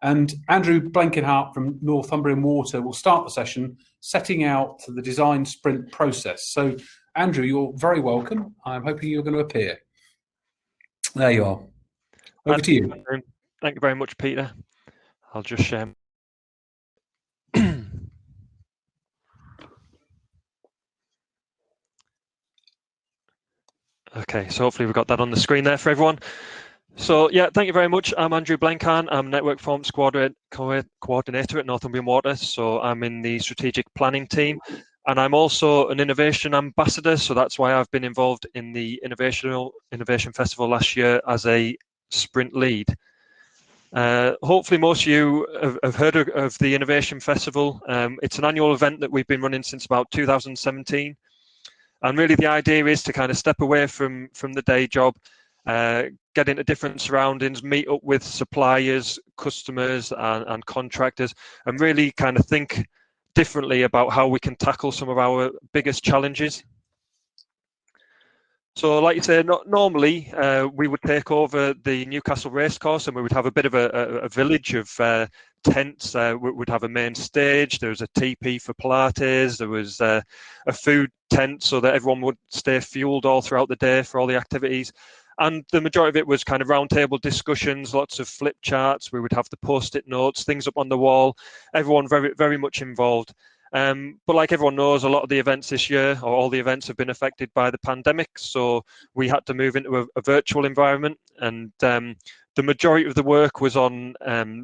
And Andrew Blenkinhart from Northumbrian Water will start the session setting out the design sprint process. So, Andrew, you're very welcome. I'm hoping you're going to appear. There you are. Over to you. Thank you very much, Peter. I'll just share. Okay, so hopefully we've got that on the screen there for everyone. So yeah, thank you very much. I'm Andrew Blenkan. I'm Network Performance Coordinator at Northumbrian Water. So I'm in the strategic planning team, and I'm also an innovation ambassador. So that's why I've been involved in the Innovation Festival last year as a sprint lead. Hopefully most of you have heard of the Innovation Festival. It's an annual event that we've been running since about 2017. And really the idea is to kind of step away from the day job, get into different surroundings, meet up with suppliers, customers and contractors, and really kind of think differently about how we can tackle some of our biggest challenges. So like you say, normally we would take over the Newcastle Racecourse and we would have a bit of a village of tents. We would have a main stage, there was a teepee for Pilates, there was a food tent so that everyone would stay fueled all throughout the day for all the activities. And the majority of it was kind of roundtable discussions, lots of flip charts. We would have the post-it notes, things up on the wall, everyone very, very much involved. But like everyone knows, a lot of the events this year, or all the events, have been affected by the pandemic. So we had to move into a virtual environment, and the majority of the work was on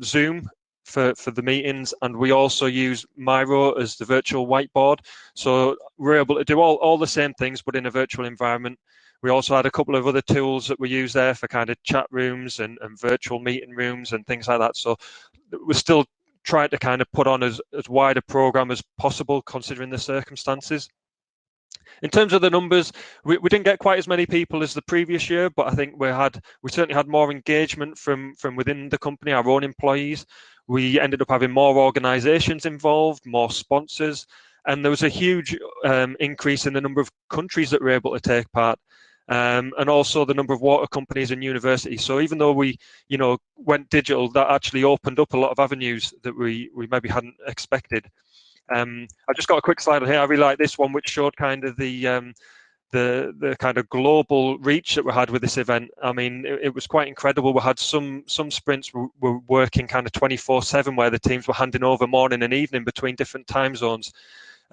Zoom for the meetings, and we also use Miro as the virtual whiteboard. So we're able to do all the same things, but in a virtual environment. We also had a couple of other tools that we use there for kind of chat rooms and virtual meeting rooms and things like that. So we're still trying to kind of put on as wide a program as possible considering the circumstances. In terms of the numbers, we didn't get quite as many people as the previous year, but I think we certainly had more engagement from within the company, our own employees. We ended up having more organisations involved, more sponsors, and there was a huge increase in the number of countries that were able to take part. And also the number of water companies and universities. So even though we, went digital, that actually opened up a lot of avenues that we maybe hadn't expected. I've just got a quick slide here. I really like this one, which showed kind of the kind of global reach that we had with this event. I mean, it was quite incredible. We had some sprints were working kind of 24/7, where the teams were handing over morning and evening between different time zones.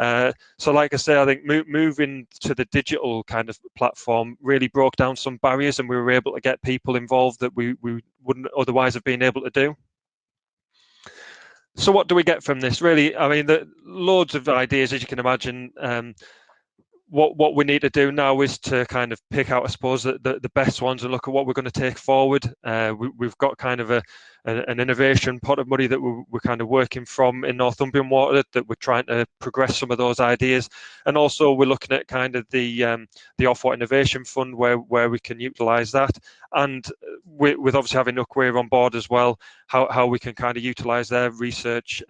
So like I say, I think moving to the digital kind of platform really broke down some barriers, and we were able to get people involved that we wouldn't otherwise have been able to do. So what do we get from this? Really, I mean, loads of ideas, as you can imagine. What we need to do now is to kind of pick out, I suppose, the best ones and look at what we're going to take forward. We've got kind of an innovation pot of money that we're kind of working from in Northumbrian Water, that we're trying to progress some of those ideas. And also we're looking at kind of the Off-Water Innovation Fund where we can utilise that. And with obviously having Nuclear on board as well, how we can kind of utilise their research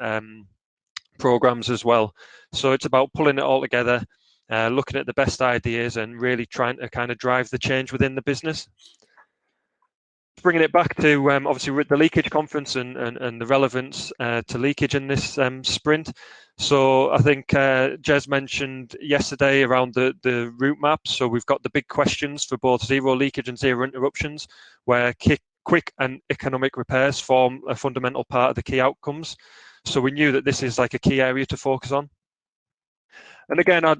programmes as well. So it's about pulling it all together, looking at the best ideas and really trying to kind of drive the change within the business. Bringing it back to obviously with the Leakage conference and the relevance to leakage in this sprint. So I think Jez mentioned yesterday around the route map. So we've got the big questions for both zero leakage and zero interruptions, where quick and economic repairs form a fundamental part of the key outcomes. So we knew that this is like a key area to focus on. And again, I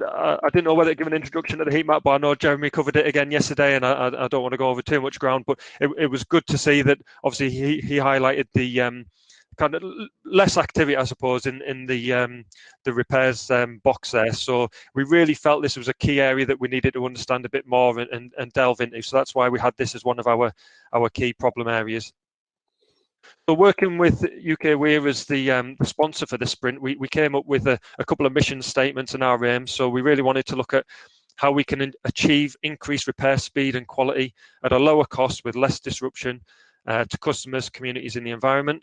didn't know whether to give an introduction to the heat map, but I know Jeremy covered it again yesterday, and I don't want to go over too much ground, but it was good to see that obviously he highlighted the kind of less activity, I suppose, in the repairs box there. So we really felt this was a key area that we needed to understand a bit more and delve into. So that's why we had this as one of our key problem areas. So working with UK Weir as the sponsor for the sprint, we came up with a couple of mission statements and our aims. So we really wanted to look at how we can achieve increased repair speed and quality at a lower cost with less disruption to customers, communities and the environment.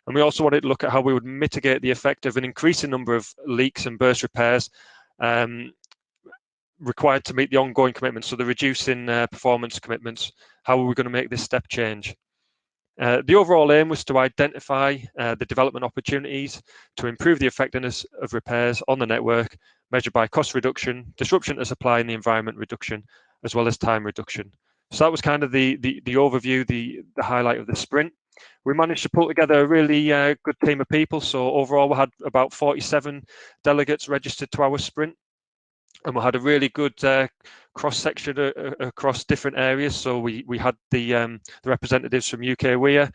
And we also wanted to look at how we would mitigate the effect of an increasing number of leaks and burst repairs required to meet the ongoing commitments. So the reducing performance commitments, how are we going to make this step change? The overall aim was to identify the development opportunities to improve the effectiveness of repairs on the network, measured by cost reduction, disruption to supply and the environment reduction, as well as time reduction. So that was kind of the overview, the highlight of the sprint. We managed to pull together a really good team of people. So overall, we had about 47 delegates registered to our sprint, and we had a really good cross section across different areas. So we had the representatives from UK WEA.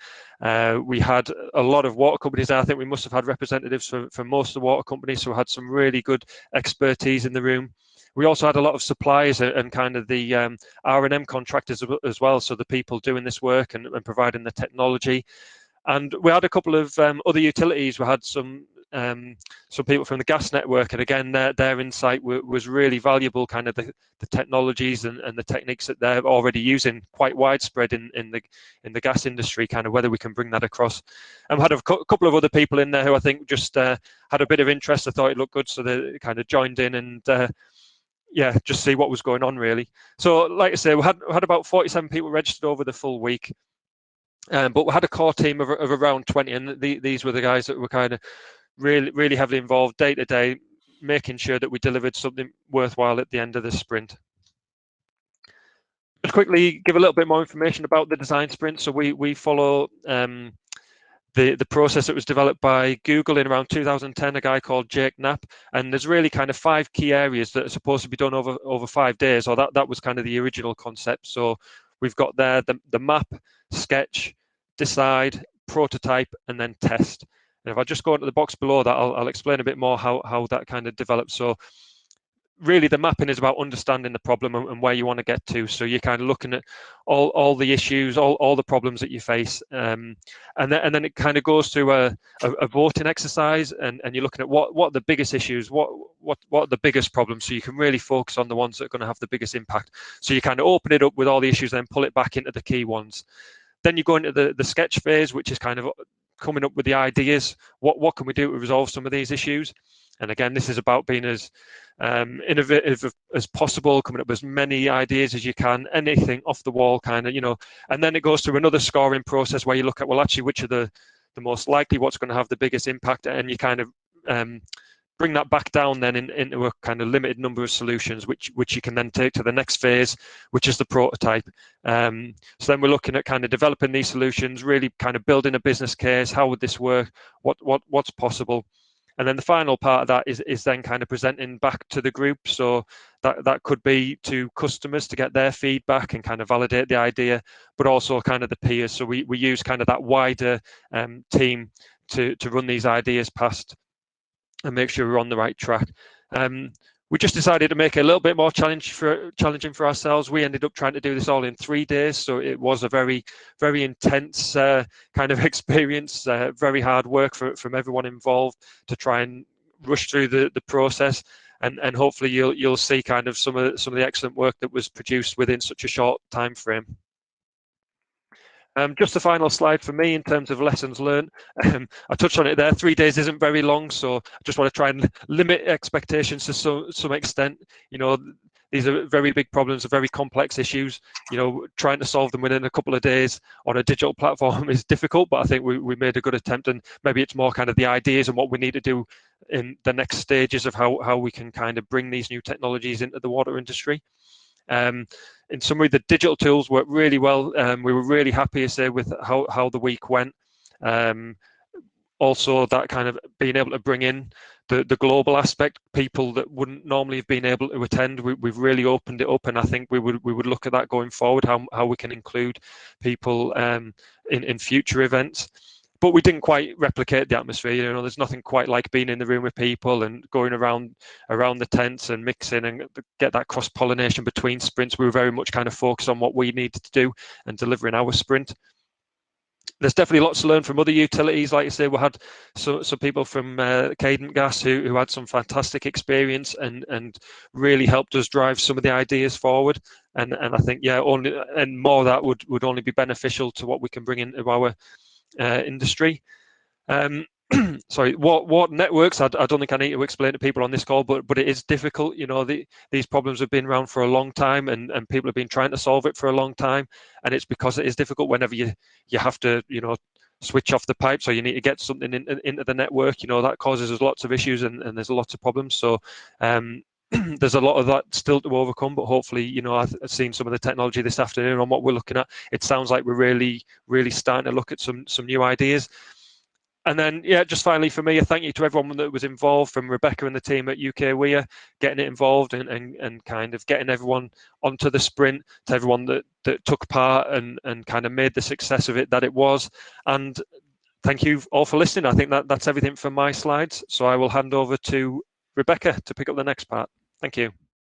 We had a lot of water companies there. I think we must have had representatives from most of the water companies. So we had some really good expertise in the room. We also had a lot of suppliers and kind of the R&M contractors as well. So the people doing this work and providing the technology. And we had a couple of other utilities. We had some people from the gas network, and again, their insight was really valuable. Kind of the technologies and the techniques that they're already using, quite widespread in the gas industry. Kind of whether we can bring that across. And we had a couple of other people in there who I think just had a bit of interest. I thought it looked good, so they kind of joined in and. Just see what was going on really. So, like I say, we had about 47 people registered over the full week, but we had a core team of around 20, and these were the guys that were kind of really heavily involved day to day, making sure that we delivered something worthwhile at the end of the sprint. Just quickly give a little bit more information about the design sprint. So we follow the process that was developed by Google in around 2010, a guy called Jake Knapp, and there's really kind of 5 key areas that are supposed to be done over 5 days, or that was kind of the original concept. So we've got there the map, sketch, decide, prototype, and then test. And if I just go into the box below that, I'll explain a bit more how that kind of develops. So really the mapping is about understanding the problem and where you want to get to. So you're kind of looking at all the issues, all the problems that you face, and then it kind of goes through a voting exercise, and you're looking at what are the biggest issues, what are the biggest problems, so you can really focus on the ones that are going to have the biggest impact. So you kind of open it up with all the issues, then pull it back into the key ones. Then you go into the sketch phase, which is kind of coming up with the ideas. What can we do to resolve some of these issues? And again, this is about being as innovative as possible, coming up with as many ideas as you can, anything off the wall kind of, and then it goes through another scoring process where you look at, well, actually, which are the most likely, what's going to have the biggest impact, and you kind of bring that back down then into a kind of limited number of solutions, which you can then take to the next phase, which is the prototype. So then we're looking at kind of developing these solutions, really kind of building a business case. How would this work? What's possible? And then the final part of that is then kind of presenting back to the group. So that could be to customers to get their feedback and kind of validate the idea, but also kind of the peers. So we use kind of that wider team to run these ideas past and make sure we're on the right track. We just decided to make it a little bit more challenging for ourselves. We ended up trying to do this all in 3 days, so it was a very, very intense kind of experience, very hard work from everyone involved to try and rush through the process, and hopefully you'll see kind of some of the excellent work that was produced within such a short time frame. Just the final slide for me in terms of lessons learned. I touched on it there. 3 days isn't very long, so I just want to try and limit expectations to some extent. These are very big problems, are very complex issues. Trying to solve them within a couple of days on a digital platform is difficult, but I think we made a good attempt, and maybe it's more kind of the ideas and what we need to do in the next stages of how we can kind of bring these new technologies into the water industry. In summary, the digital tools worked really well. We were really happy to say with how the week went. Also, that kind of being able to bring in the global aspect, people that wouldn't normally have been able to attend, we've really opened it up, and I think we would look at that going forward, how we can include people in future events. But we didn't quite replicate the atmosphere. There's nothing quite like being in the room with people and going around the tents and mixing and get that cross-pollination between sprints. We were very much kind of focused on what we needed to do and delivering our sprint. There's definitely lots to learn from other utilities. Like I say, we had some people from Cadent Gas who had some fantastic experience and really helped us drive some of the ideas forward. And I think, more of that would only be beneficial to what we can bring into our industry. sorry, what networks, I don't think I need to explain to people on this call, but it is difficult. These problems have been around for a long time, and people have been trying to solve it for a long time, and it's because it is difficult whenever you have to switch off the pipe, so you need to get something into the network. That causes us lots of issues, and there's lots of problems. So there's a lot of that still to overcome, but hopefully, I've seen some of the technology this afternoon on what we're looking at. It sounds like we're really starting to look at some new ideas. And then, just finally for me, a thank you to everyone that was involved, from Rebecca and the team at UK WEA, getting it involved and kind of getting everyone onto the sprint, to everyone that took part and kind of made the success of it that it was. And thank you all for listening. I think that's everything from my slides. So I will hand over to Rebecca to pick up the next part. Thank you.